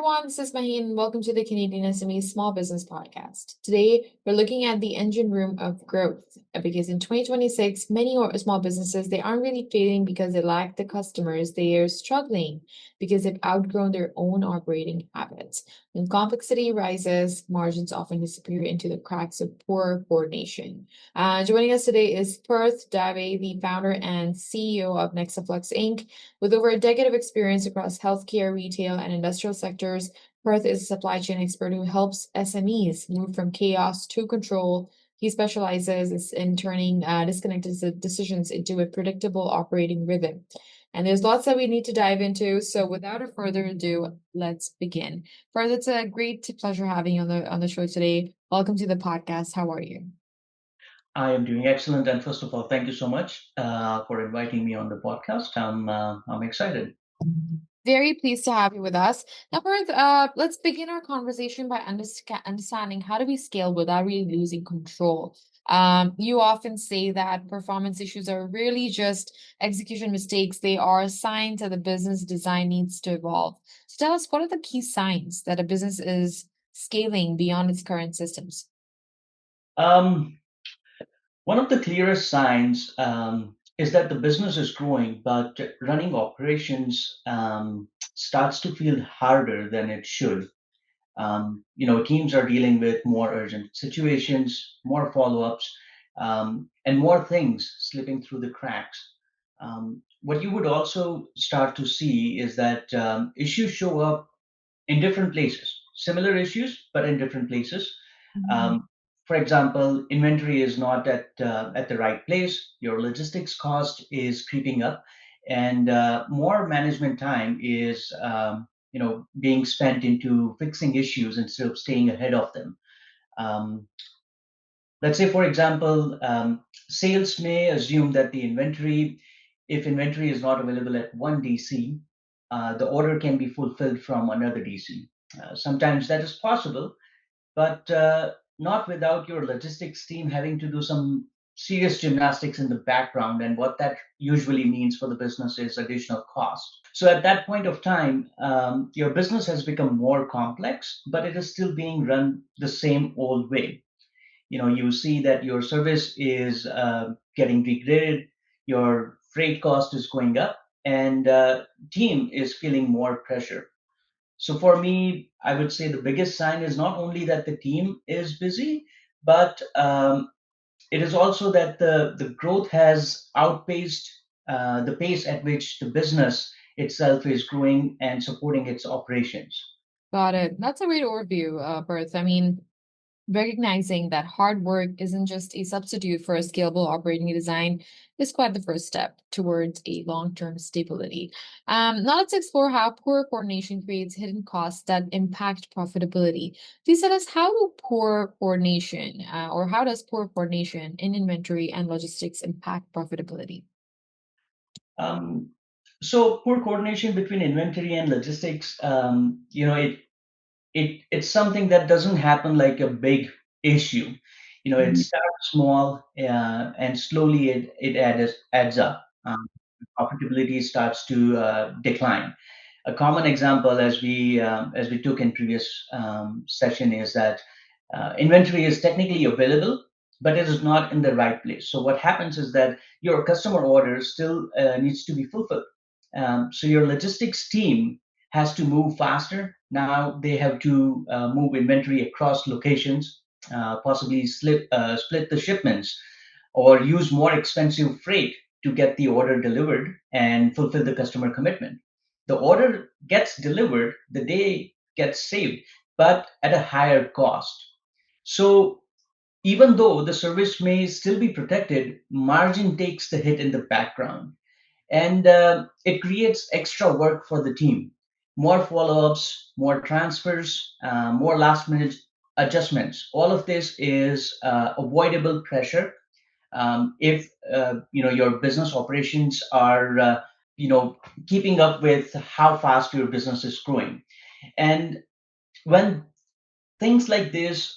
everyone. This is Maheen. Welcome to the CanadianSME Small Business Podcast. Today, we're looking at the engine room of growth because in 2026, many small businesses, they aren't really failing because they lack the customers. They are struggling because they've outgrown their own operating habits. When complexity rises, margins often disappear into the cracks of poor coordination. Joining us today is Parth Davé, the founder and CEO of NexaFlux Inc. With over a decade of experience across healthcare, retail, and industrial sectors, Parth is a supply chain expert who helps SMEs move from chaos to control. He specializes in turning disconnected decisions into a predictable operating rhythm. And there's lots that we need to dive into. So without a further ado, let's begin. Parth, it's a great pleasure having you on the show today. Welcome to the podcast. How are you? I am doing excellent, and first of all, thank you so much for inviting me on the podcast. I'm excited. Very pleased to have you with us. Now, Parth, let's begin our conversation by understanding how do we scale without really losing control. You often say that performance issues are really just execution mistakes. They are signs that the business design needs to evolve. So tell us, what are the key signs that a business is scaling beyond its current systems? Um, One of the clearest signs is that the business is growing, but running operations starts to feel harder than it should. Teams are dealing with more urgent situations, more follow-ups, and more things slipping through the cracks. What you would also start to see is that issues show up in different places, similar issues, but in different places. Mhm. Um, for example, inventory is not at the right place. Your logistics cost is creeping up, and more management time is being spent into fixing issues instead of staying ahead of them. Um, let's say, for example, sales may assume that if inventory is not available at one DC, the order can be fulfilled from another DC. Sometimes that is possible, but not without your logistics team having to do some serious gymnastics in the background. And what that usually means for the business is additional cost. So at that point of time, your business has become more complex, but it is still being run the same old way. You see that your service is getting degraded, your freight cost is going up, and team is feeling more pressure. So for me, I would say the biggest sign is not only that the team is busy, but it is also that the growth has outpaced the pace at which the business itself is growing and supporting its operations. Got it. That's a great overview, Parth. I mean, recognizing that hard work isn't just a substitute for a scalable operating design is quite the first step towards a long-term stability. Now let's explore how poor coordination creates hidden costs that impact profitability. Please tell us how does poor coordination in inventory and logistics impact profitability? Um, so poor coordination between inventory and logistics, it's something that doesn't happen like a big issue. It Mhm. starts small and slowly it adds up. Profitability starts to decline. A common example, as we took in previous session, is that inventory is technically available, but it is not in the right place. So what happens is that your customer order still needs to be fulfilled. So your logistics team has to move faster. Now they have to move inventory across locations, possibly split the shipments, or use more expensive freight to get the order delivered and fulfill the customer commitment. The order gets delivered, the day gets saved, but at a higher cost. So even though the service may still be protected, margin takes the hit in the background. And it creates extra work for the team. More follow ups, more transfers, more last minute adjustments. All of this is avoidable pressure if your business operations are you know keeping up with how fast your business is growing. And when things like this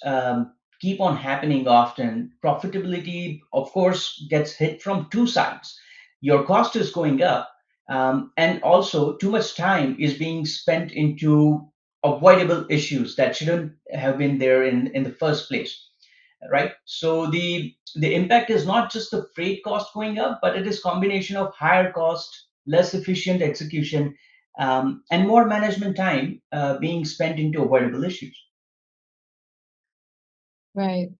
keep on happening often, profitability, of course, gets hit from two sides. Your cost is going up, and also too much time is being spent into avoidable issues that shouldn't have been there in the first place, right? So the impact is not just the freight cost going up, but it is combination of higher cost, less efficient execution, and more management time being spent into avoidable issues. Right.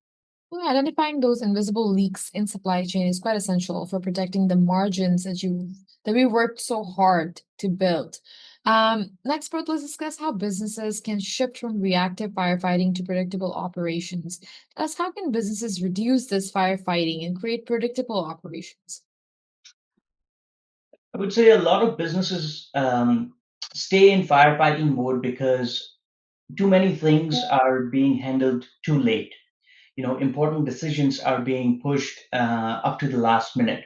Well, identifying those invisible leaks in supply chain is quite essential for protecting the margins that we worked so hard to build. Next, Bert, let's discuss how businesses can shift from reactive firefighting to predictable operations. Thus, how can businesses reduce this firefighting and create predictable operations? I would say a lot of businesses stay in firefighting mode because too many things are being handled too late. Important decisions are being pushed up to the last minute.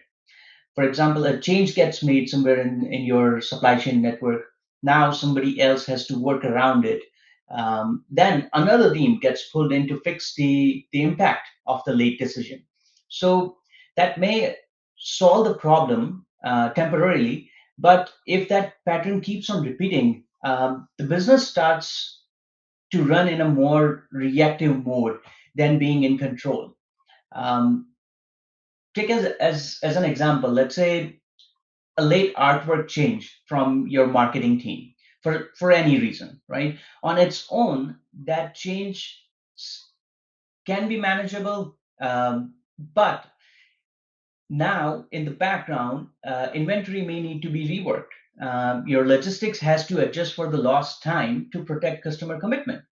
For example, a change gets made somewhere in your supply chain network. Now somebody else has to work around it. Then another team gets pulled in to fix the impact of the late decision. So that may solve the problem temporarily, but if that pattern keeps on repeating, the business starts to run in a more reactive mode than being in control. Um, Take as an example, let's say a late artwork change from your marketing team for any reason, right? On its own, that change can be manageable, but now in the background, inventory may need to be reworked. Your logistics has to adjust for the lost time to protect customer commitment.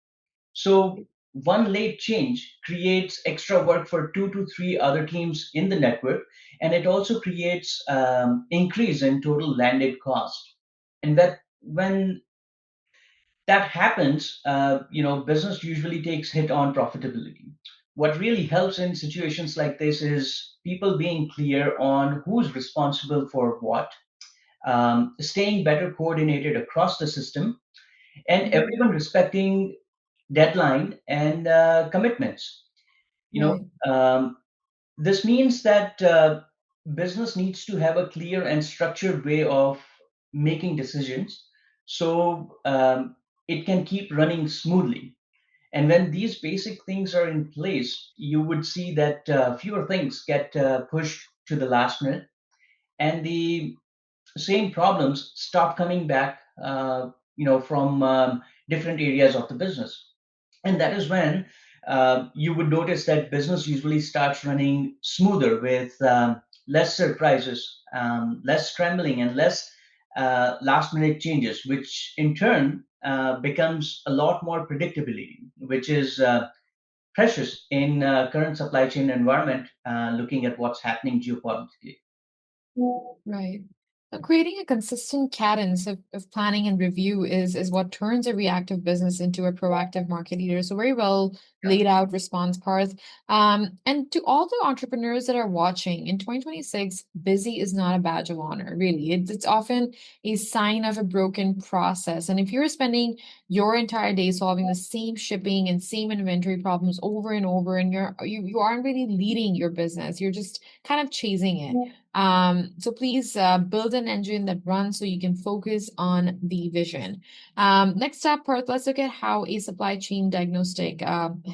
So one late change creates extra work for 2 to 3 other teams in the network, and it also creates increase in total landed cost. And that when that happens, business usually takes hit on profitability. What really helps in situations like this is people being clear on who's responsible for what, staying better coordinated across the system, and Mhm. everyone respecting deadline and commitments. You know, Right. um, this means that business needs to have a clear and structured way of making decisions, so it can keep running smoothly. And when these basic things are in place, you would see that fewer things get pushed to the last minute, and the same problems stop coming back, from different areas of the business. And that is when you would notice that business usually starts running smoother with less surprises, less scrambling, and less last minute changes, which in turn becomes a lot more predictability, which is precious in current supply chain environment, looking at what's happening geopolitically. Right. So creating a consistent cadence of planning and review is what turns a reactive business into a proactive market leader. So very well laid out response, Parth. And to all the entrepreneurs that are watching, in 2026, busy is not a badge of honor, really. It's often a sign of a broken process. And if you're spending your entire day solving the same shipping and same inventory problems over and over, and you aren't really leading your business, you're just kind of chasing it. So please build an engine that runs so you can focus on the vision. Next up, Parth, let's look at how a supply chain diagnostic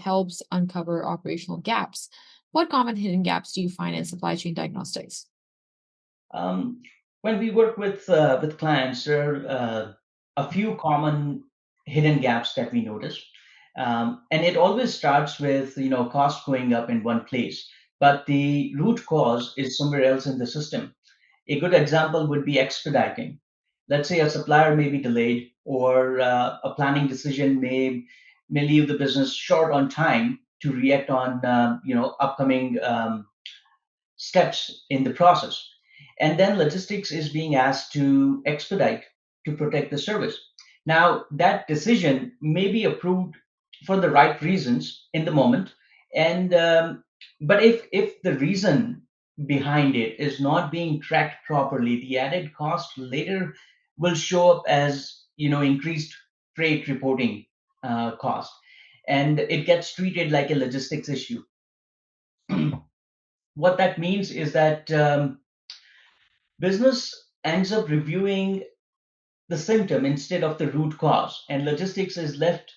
helps uncover operational gaps. What common hidden gaps do you find in supply chain diagnostics? Um, when we work with clients, there are a few common hidden gaps that we notice, and it always starts with cost going up in one place, but the root cause is somewhere else in the system. A good example would be expediting. Let's say a supplier may be delayed, or a planning decision may leave the business short on time to react on upcoming steps in the process. And then logistics is being asked to expedite to protect the service. Now, that decision may be approved for the right reasons in the moment, and but if the reason behind it is not being tracked properly, the added cost later will show up as increased freight reporting cost, and it gets treated like a logistics issue. What that means is that business ends up reviewing the symptom instead of the root cause, and logistics is left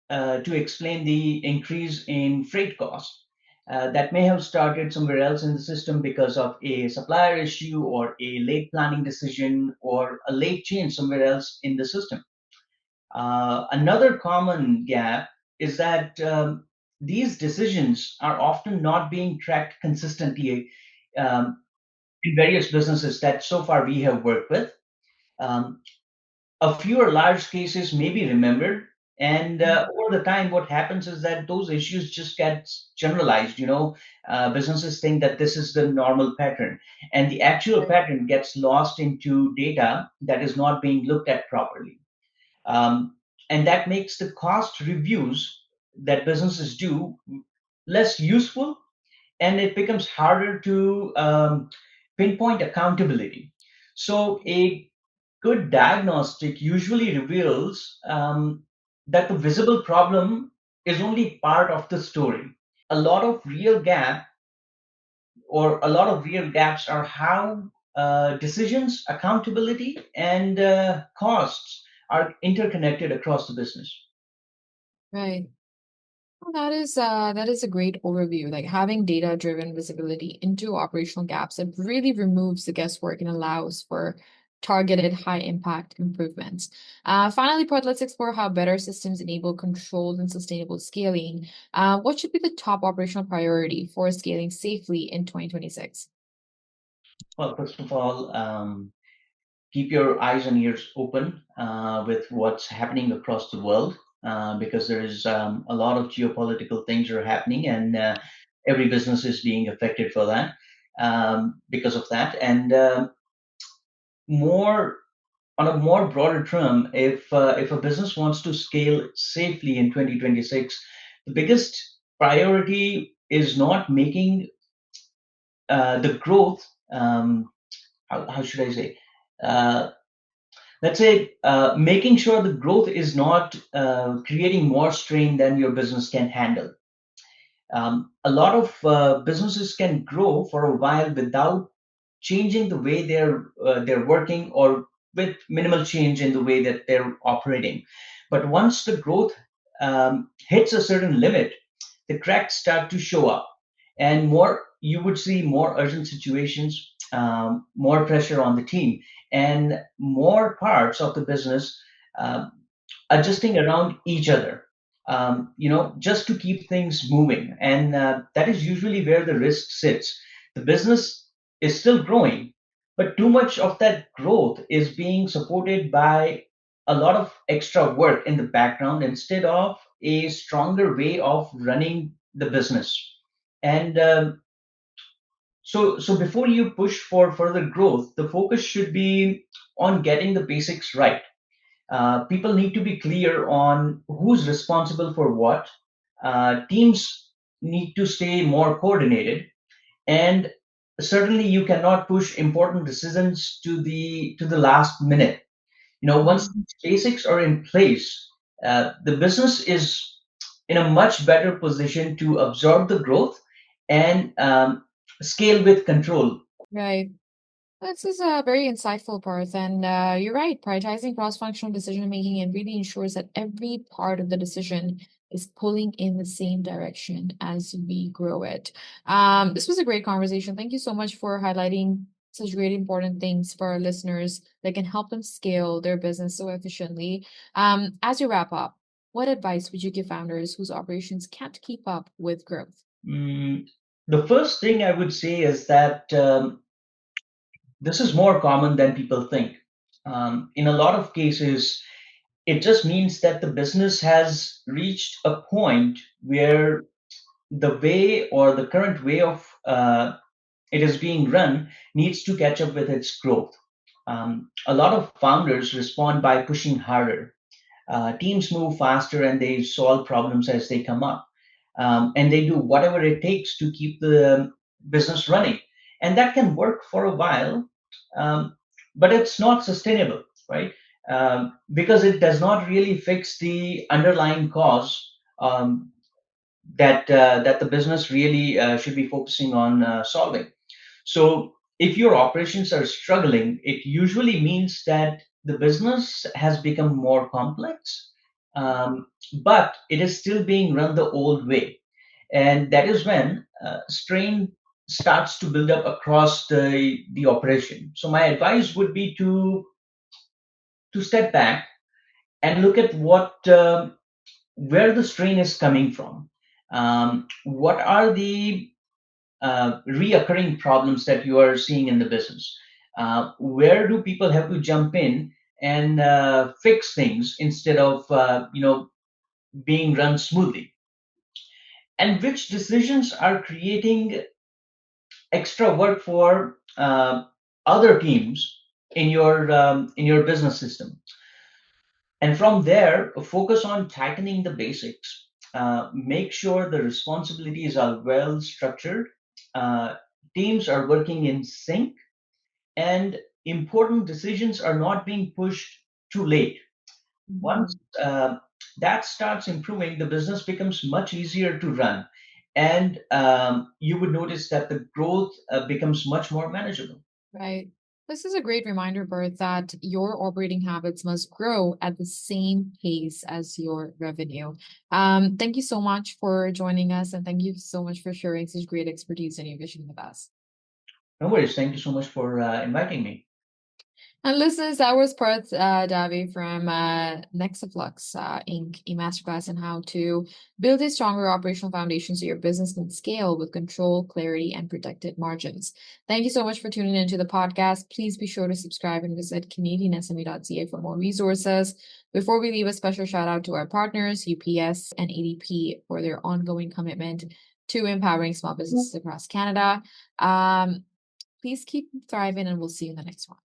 to explain the increase in freight costs that may have started somewhere else in the system because of a supplier issue or a late planning decision or a late change somewhere else in the system. Another common gap is that these decisions are often not being tracked consistently um, in various businesses that so far we have worked with. Um, a fewer large cases may be remembered, and over the time what happens is that those issues just get generalized. Businesses think that this is the normal pattern, and the actual Right. pattern gets lost into data that is not being looked at properly. um, and that makes the cost reviews that businesses do less useful, and it becomes harder to pinpoint accountability. So a good diagnostic usually reveals that the visible problem is only part of the story. A lot of real gap a lot of real gaps are how decisions, accountability, and costs are interconnected across the business. Right. Well, that is a great overview. Like having data-driven visibility into operational gaps, it really removes the guesswork and allows for targeted high-impact improvements. Finally, Part, let's explore how better systems enable controlled and sustainable scaling. What should be the top operational priority for scaling safely in 2026? Well, first of all, keep your eyes and ears open with what's happening across the world, because there is a lot of geopolitical things are happening, and every business is being affected for that, because of that. And more on a more broader term, if a business wants to scale safely in 2026, the biggest priority is not making the growth. How should I say? Uh, let's say making sure the growth is not creating more strain than your business can handle. A lot of businesses can grow for a while without changing the way they're working, or with minimal change in the way that they're operating. But once the growth hits a certain limit, the cracks start to show up, and more you would see more urgent situations, more pressure on the team, and more parts of the business um, adjusting around each other, just to keep things moving. And that is usually where the risk sits. The business is still growing, but too much of that growth is being supported by a lot of extra work in the background instead of a stronger way of running the business. And so before you push for further growth, the focus should be on getting the basics right. People need to be clear on who's responsible for what. Teams need to stay more coordinated, and certainly you cannot push important decisions to the last minute. Once Mhm. these basics are in place, the business is in a much better position to absorb the growth and scale with control. Right. This is a very insightful, Parth, and you're right. Prioritizing cross-functional decision making, it really ensures that every part of the decision is pulling in the same direction as we grow it. This was a great conversation. Thank you so much for highlighting such great important things for our listeners that can help them scale their business so efficiently. As you wrap up, what advice would you give founders whose operations can't keep up with growth? Mm, the first thing I would say is that this is more common than people think. In a lot of cases, it just means that the business has reached a point where the way or the current way of it is being run needs to catch up with its growth. A lot of founders respond by pushing harder. Teams move faster and they solve problems as they come up. And they do whatever it takes to keep the business running. And that can work for a while, um, but it's not sustainable, right? Because it does not really fix the underlying cause that the business really should be focusing on solving. So if your operations are struggling, it usually means that the business has become more complex, um, but it is still being run the old way. And that is when strain starts to build up across the operation. So my advice would be to step back and look at where the strain is coming from. What are the reoccurring problems that you are seeing in the business? Where do people have to jump in and fix things instead of being run smoothly? And which decisions are creating extra work for other teams in your business system? And from there, focus on tightening the basics. Make sure the responsibilities are well structured. Uh, Teams are working in sync, and important decisions are not being pushed too late. Once Mhm. that starts improving, the business becomes much easier to run, and you would notice that the growth becomes much more manageable. Right. This is a great reminder, Bert, that your operating habits must grow at the same pace as your revenue. Thank you so much for joining us, and thank you so much for sharing such great expertise and your vision with us. No worries. Thank you so much for inviting me. And listeners, that was Parth Davé from NexaFlux Inc., a masterclass on how to build a stronger operational foundation so your business can scale with control, clarity, and protected margins. Thank you so much for tuning into the podcast. Please be sure to subscribe and visit CanadianSME.ca for more resources. Before we leave, a special shout out to our partners, UPS and ADP, for their ongoing commitment to empowering small businesses across Canada. Please keep thriving, and we'll see you in the next one.